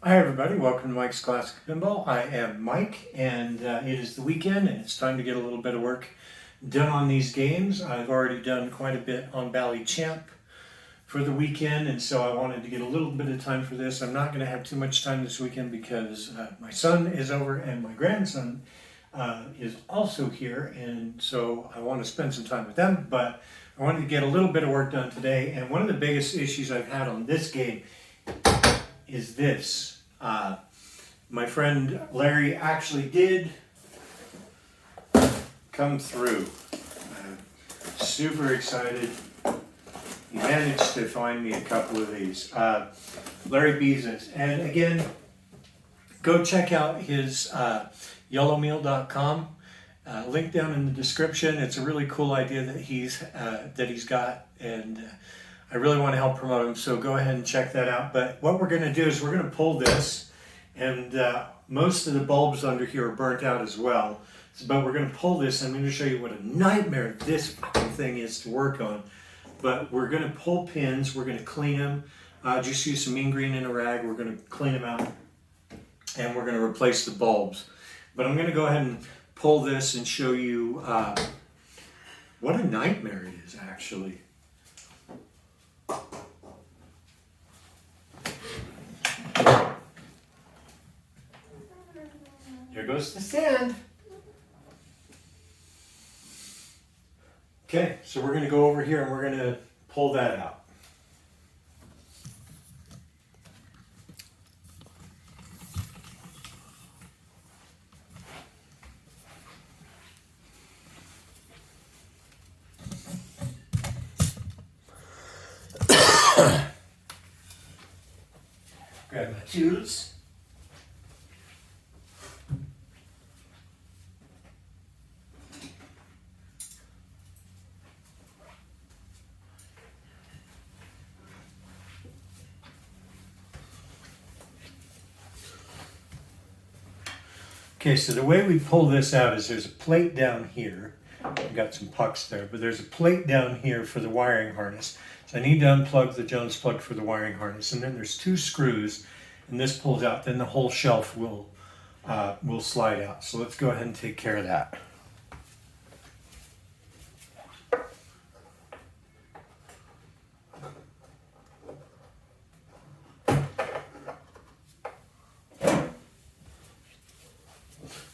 Hi everybody, welcome to Mike's Classic Pinball. I am Mike and it is the weekend and it's time to get a little bit of work done on these games. I've already done quite a bit on Bally Champ for the weekend, and so I wanted to get a little bit of time for this. I'm not going to have too much time this weekend because my son is over and my grandson is also here, and so I want to spend some time with them, but I wanted to get a little bit of work done today. And one of the biggest issues I've had on this game is this. My friend Larry actually did come through. I'm super excited. He managed to find me a couple of these. Larry Bezos. And again, go check out his YoloMeal.com. Link down in the description. It's a really cool idea that he's got, and I really want to help promote him, so go ahead and check that out. But what we're going to do is we're going to pull this, and most of the bulbs under here are burnt out as well. But we're going to pull this, and I'm going to show you what a nightmare this fucking thing is to work on. But we're going to pull pins, we're going to clean them, just use some mean green in a rag, we're going to clean them out, and we're going to replace the bulbs. But I'm going to go ahead and pull this and show you what a nightmare it is, actually. There goes the sand. Okay, so we're going to go over here and we're going to pull that out. Grab my tools. Okay, so the way we pull this out is there's a plate down here. I've got some pucks there, but there's a plate down here for the wiring harness. So I need to unplug the Jones plug for the wiring harness, and then there's two screws, and this pulls out. Then the whole shelf will slide out. So let's go ahead and take care of that.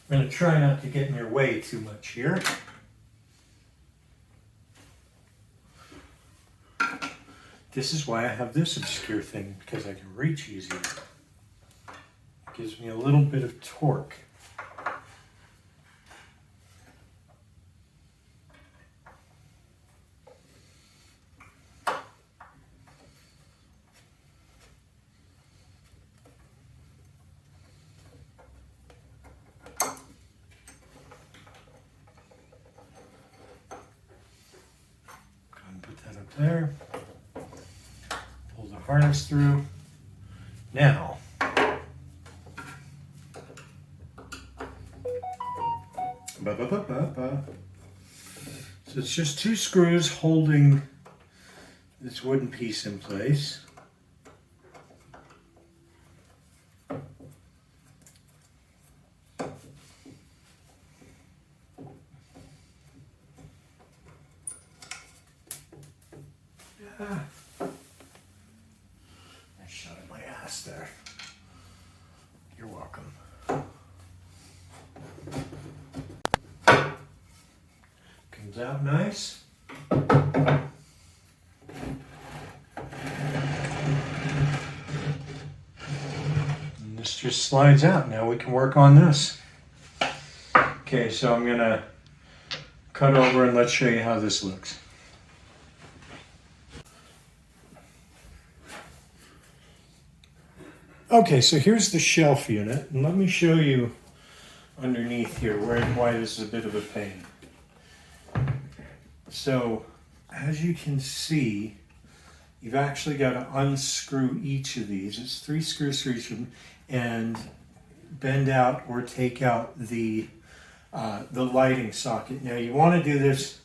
I'm going to try not to get in your way too much here. This is why I have this obscure thing, because I can reach easier. It gives me a little bit of torque. There, pull the harness through. Now, so it's just two screws holding this wooden piece in place. I shot at my ass there. You're welcome. Comes out nice. And this just slides out. Now we can work on this. Okay, so I'm going to cut over and let's show you how this looks. Okay, so here's the shelf unit, and let me show you underneath here why this is a bit of a pain. So, as you can see, you've actually got to unscrew each of these. It's 3 screws for each of them, and bend out or take out the lighting socket. Now, you want to do this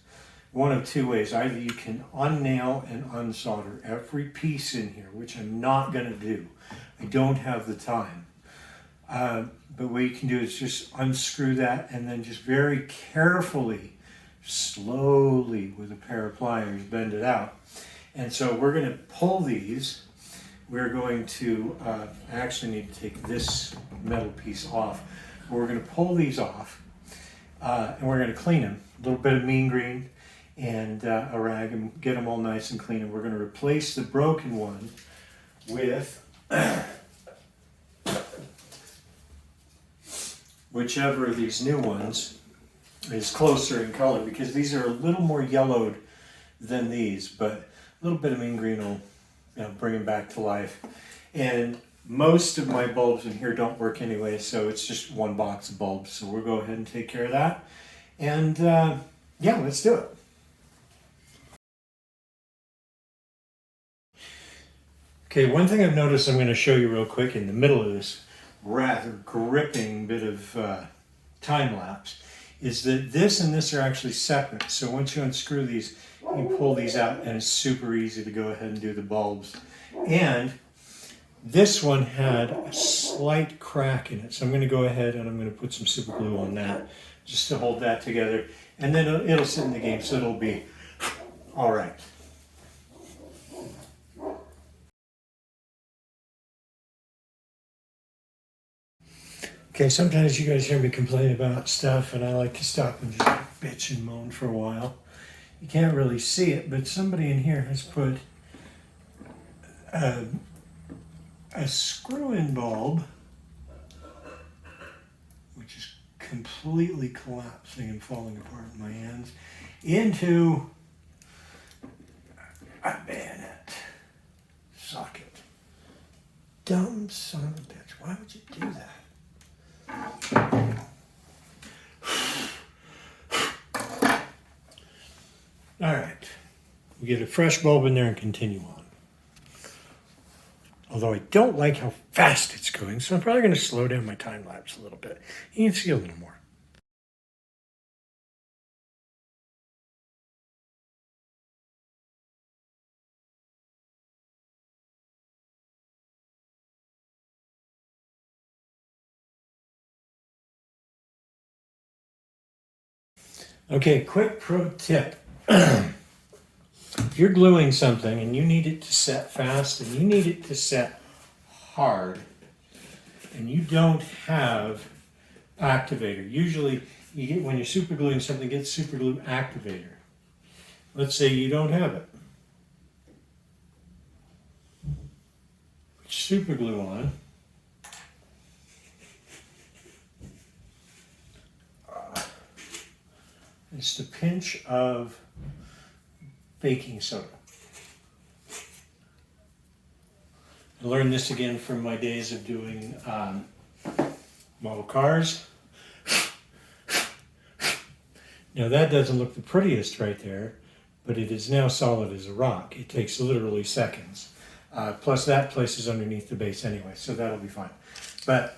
one of two ways. Either you can unnail and unsolder every piece in here, which I'm not going to do. I don't have the time. But what you can do is just unscrew that and then just very carefully, slowly with a pair of pliers, bend it out. And so we're going to pull these. We're going to, I actually need to take this metal piece off. We're going to pull these off and we're going to clean them. A little bit of mean green and a rag and get them all nice and clean. And we're going to replace the broken one with whichever of these new ones is closer in color, because these are a little more yellowed than these, but a little bit of mean green will, you know, bring them back to life. And most of my bulbs in here don't work anyway, so it's just one box of bulbs. So we'll go ahead and take care of that. And yeah, let's do it. Okay, one thing I've noticed I'm going to show you real quick in the middle of this rather gripping bit of time lapse is that this and this are actually separate. So once you unscrew these, you pull these out and it's super easy to go ahead and do the bulbs. And this one had a slight crack in it. So I'm going to go ahead and I'm going to put some super glue on that just to hold that together. And then it'll sit in the game, so it'll be all right. Okay, sometimes you guys hear me complain about stuff and I like to stop and just bitch and moan for a while. You can't really see it, but somebody in here has put a screw-in bulb, which is completely collapsing and falling apart in my hands, into a bayonet socket. Dumb son of a bitch, why would you do that? All right, we get a fresh bulb in there and continue on. Although I don't like how fast it's going, so I'm probably going to slow down my time lapse a little bit. You can see a little more. Okay, quick pro tip. If you're gluing something and you need it to set fast and you need it to set hard and you don't have activator, usually you get, when you're super gluing something, get super glue activator. Let's say you don't have it. Put super glue on. It's the pinch of baking soda. I learned this again from my days of doing model cars. Now that doesn't look the prettiest right there, but it is now solid as a rock. It takes literally seconds. Plus that places underneath the base anyway, so that'll be fine. But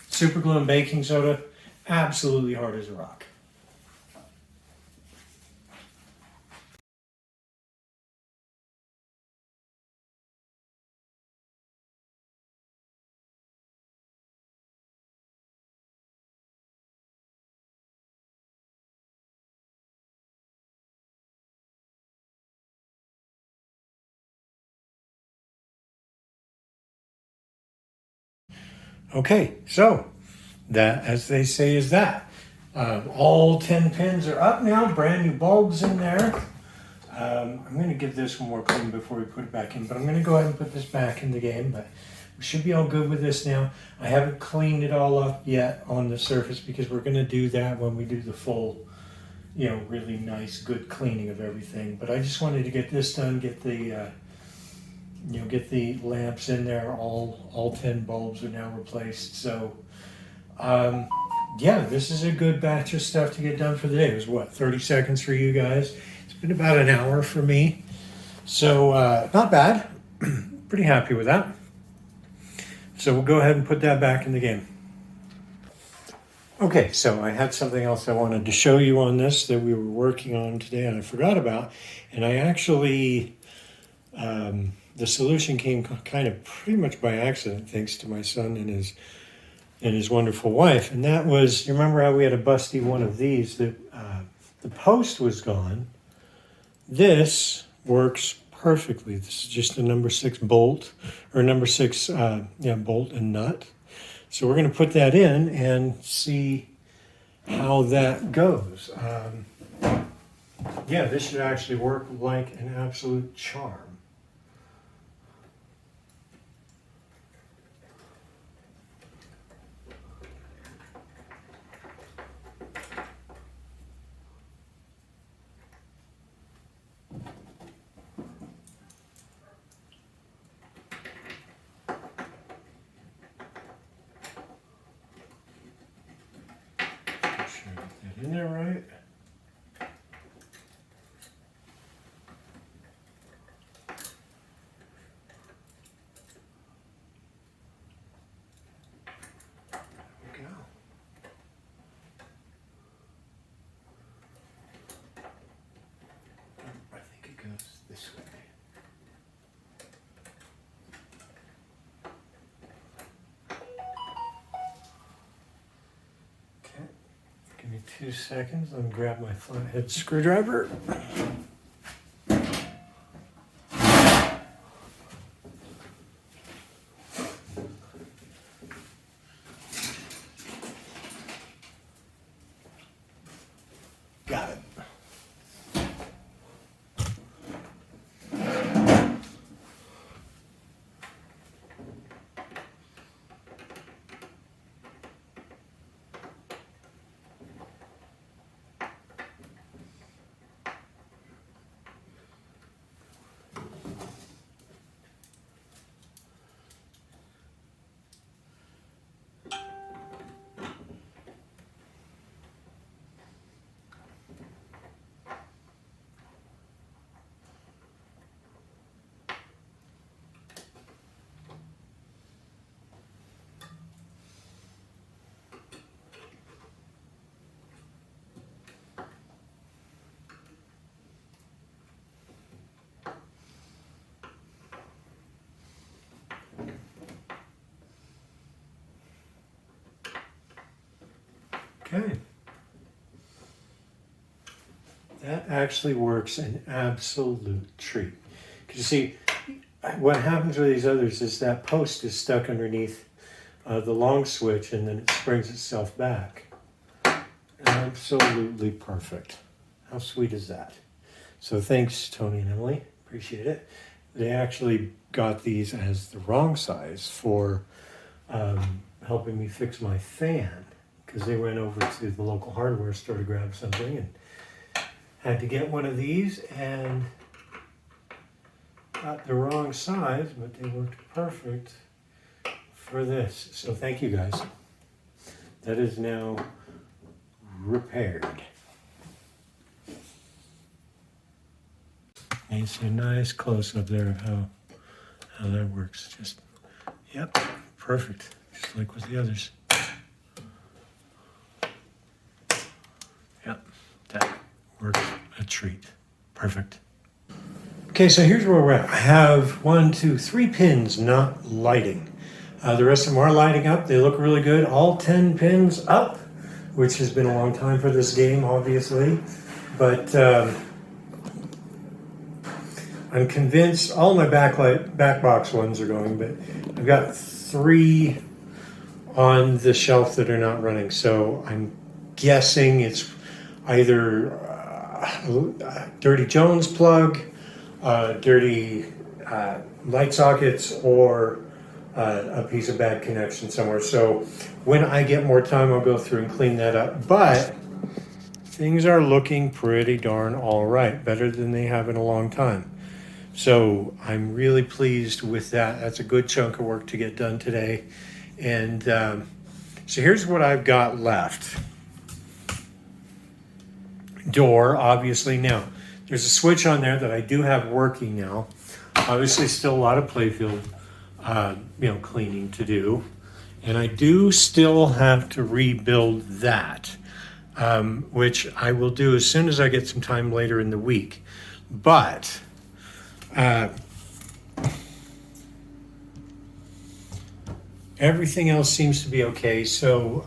super glue and baking soda, absolutely hard as a rock. Okay, so that, as they say, is that. All 10 pins are up now, brand new bulbs in there. I'm going to give this one more clean before we put it back in, but I'm going to go ahead and put this back in the game, but we should be all good with this now. I haven't cleaned it all up yet on the surface because we're going to do that when we do the full, you know, really nice, good cleaning of everything. But I just wanted to get this done, get the get the lamps in there. All 10 bulbs are now replaced. So, yeah, this is a good batch of stuff to get done for the day. It was what, 30 seconds for you guys? It's been about an hour for me. So, not bad. Pretty happy with that. So we'll go ahead and put that back in the game. Okay, so I had something else I wanted to show you on this that we were working on today and I forgot about. And I actually, the solution came kind of pretty much by accident, thanks to my son and his wonderful wife. And that was, you remember how we had a busty one of these? The post was gone. This works perfectly. This is just a number 6 bolt, or number 6 bolt and nut. So we're going to put that in and see how that goes. Yeah, this should actually work like an absolute charm. Make sure I get that in there right. This way. Okay, give me 2 seconds. Let me grab my flathead screwdriver. Got it. Okay. That actually works an absolute treat. Because you see, what happens with these others is that post is stuck underneath the long switch and then it springs itself back. Absolutely perfect. How sweet is that? So thanks, Tony and Emily. Appreciate it. They actually got these as the wrong size for helping me fix my fan, because they went over to the local hardware store to grab something and had to get one of these and got the wrong size, but they worked perfect for this. So thank you guys. That is now repaired. And it's a nice close-up there of how that works. Just, yep, perfect, just like with the others. Yep, that works a treat. Perfect. Okay, so here's where we're at. I have 1, 2, 3 pins not lighting. The rest of them are lighting up. They look really good. All 10 pins up, which has been a long time for this game, obviously. But I'm convinced all my back box ones are going, but I've got 3 on the shelf that are not running. So I'm guessing it's either Dirty Jones plug, dirty light sockets, or a piece of bad connection somewhere. So when I get more time, I'll go through and clean that up. But things are looking pretty darn all right, better than they have in a long time. So I'm really pleased with that. That's a good chunk of work to get done today. And so here's what I've got left. Door, obviously. Now, there's a switch on there that I do have working now. Obviously, still a lot of playfield, cleaning to do. And I do still have to rebuild that, which I will do as soon as I get some time later in the week. But Everything else seems to be okay. So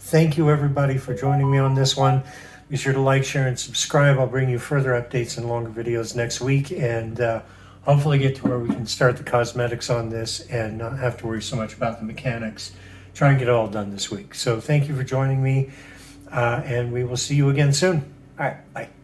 thank you everybody for joining me on this one. Be sure to like, share, and subscribe. I'll bring you further updates and longer videos next week, and hopefully get to where we can start the cosmetics on this and not have to worry so much about the mechanics. Try and get it all done this week. So thank you for joining me, and we will see you again soon. All right, bye.